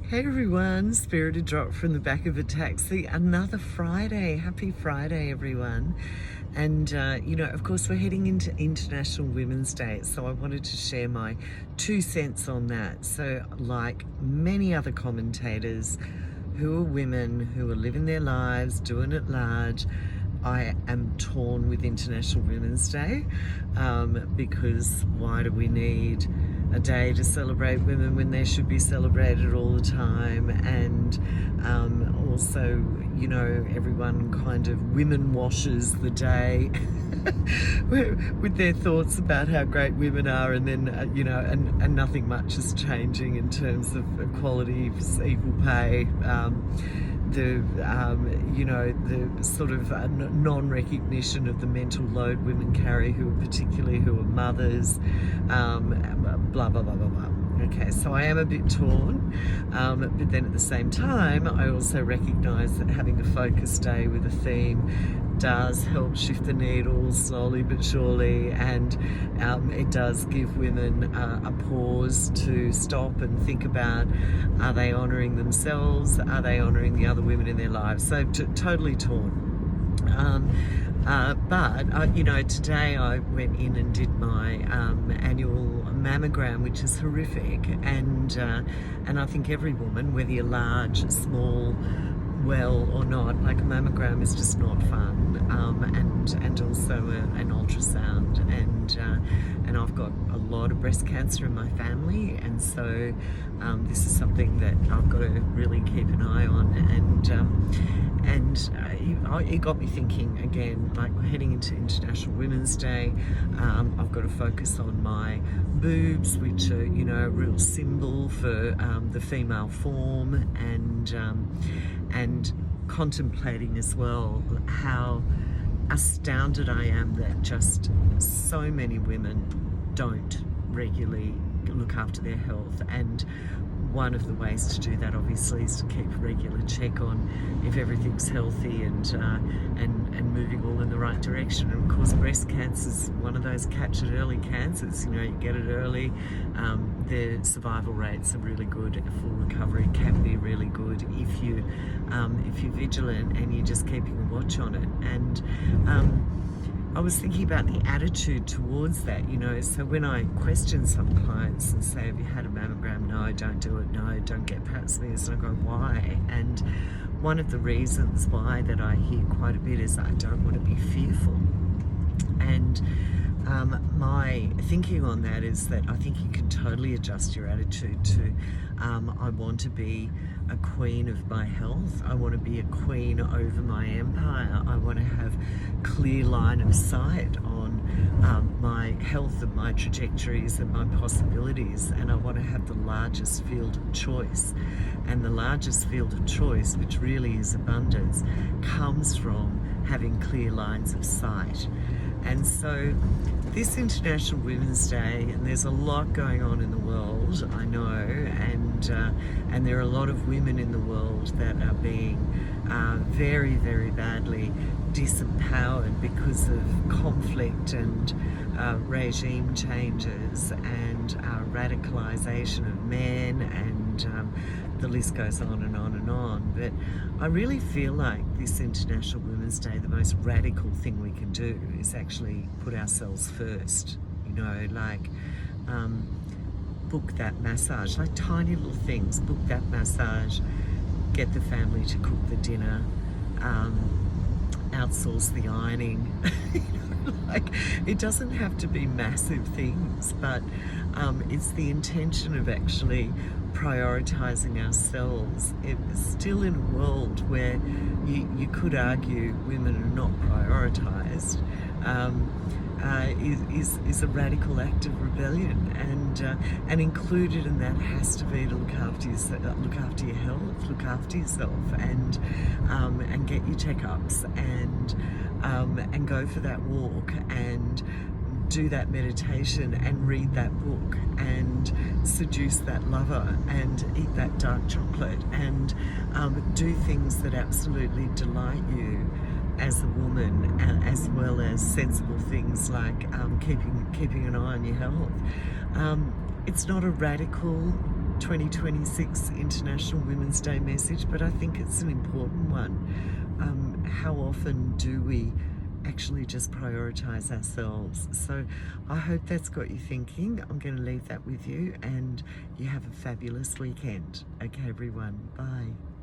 Hey everyone, Spirited Drop from the back of a taxi. Another Friday. Happy Friday, everyone. And, of course, we're heading into International Women's Day, so I wanted to share my 2 cents on that. So, like many other commentators who are women, who are living their lives, doing it large, I am torn with International Women's Day because why do we need a day to celebrate women when they should be celebrated all the time? And also, everyone kind of women washes the day with their thoughts about how great women are, and then, and nothing much is changing in terms of equality, equal pay. The sort of non-recognition of the mental load women carry, who are mothers, blah, blah, blah, blah, blah. Okay, so I am a bit torn, but then at the same time, I also recognise that having a focus day with a theme does help shift the needle slowly but surely, and it does give women a pause to stop and think about, are they honouring themselves, are they honouring the other women in their lives? So totally torn. But today I went in and did my annual mammogram, which is horrific, and I think every woman, whether you're large, small, well or not, like a mammogram is just not fun, and also an ultrasound, and I've got a lot of breast cancer in my family, and so this is something that I've got to really keep an eye on, it got me thinking again, like we're heading into International Women's Day. I've got to focus on my boobs, which are, a real symbol for the female form, and contemplating as well how astounded I am that just so many women don't regularly look after their health. And one of the ways to do that obviously is to keep a regular check on if everything's healthy and moving all in the right direction. And of course, breast cancer is one of those catch it early cancers. You get it early, the survival rates are really good. Full recovery can be really good if you're vigilant and you're just keeping a watch on it. And I was thinking about the attitude towards that, so when I question some clients and say, have you had a mammogram? No, don't do it. No, don't get pap smears. And I go, why? And one of the reasons why that I hear quite a bit is I don't want to be fearful. And my thinking on that is that I think you can totally adjust your attitude to, I want to be a queen of my health. I want to be a queen over my empire. I want to have clear line of sight on my health and my trajectories and my possibilities. And I want to have the largest field of choice. And the largest field of choice, which really is abundance, comes from having clear lines of sight. And so this International Women's Day, and there's a lot going on in the world, I know, and there are a lot of women in the world that are being very, very badly disempowered because of conflict and regime changes and radicalisation of men, and the list goes on and on and on. But I really feel like this International Women's Day, the most radical thing we can do is actually put ourselves first, book that massage, like tiny little things, book that massage, get the family to cook the dinner, outsource the ironing. It doesn't have to be massive things, but it's the intention of actually prioritizing ourselves. It's still in a world where you could argue women are not prioritized, is a radical act of rebellion, and included in that has to be to look after your health, look after yourself, and get your checkups, and go for that walk, and do that meditation, and read that book, and seduce that lover, and eat that dark chocolate, and do things that absolutely delight you as a woman, as well as sensible things like keeping an eye on your health. It's not a radical 2026 International Women's Day message, but I think it's an important one. How often do we actually just prioritise ourselves? So I hope that's got you thinking. I'm going to leave that with you, and you have a fabulous weekend. Okay, everyone. Bye.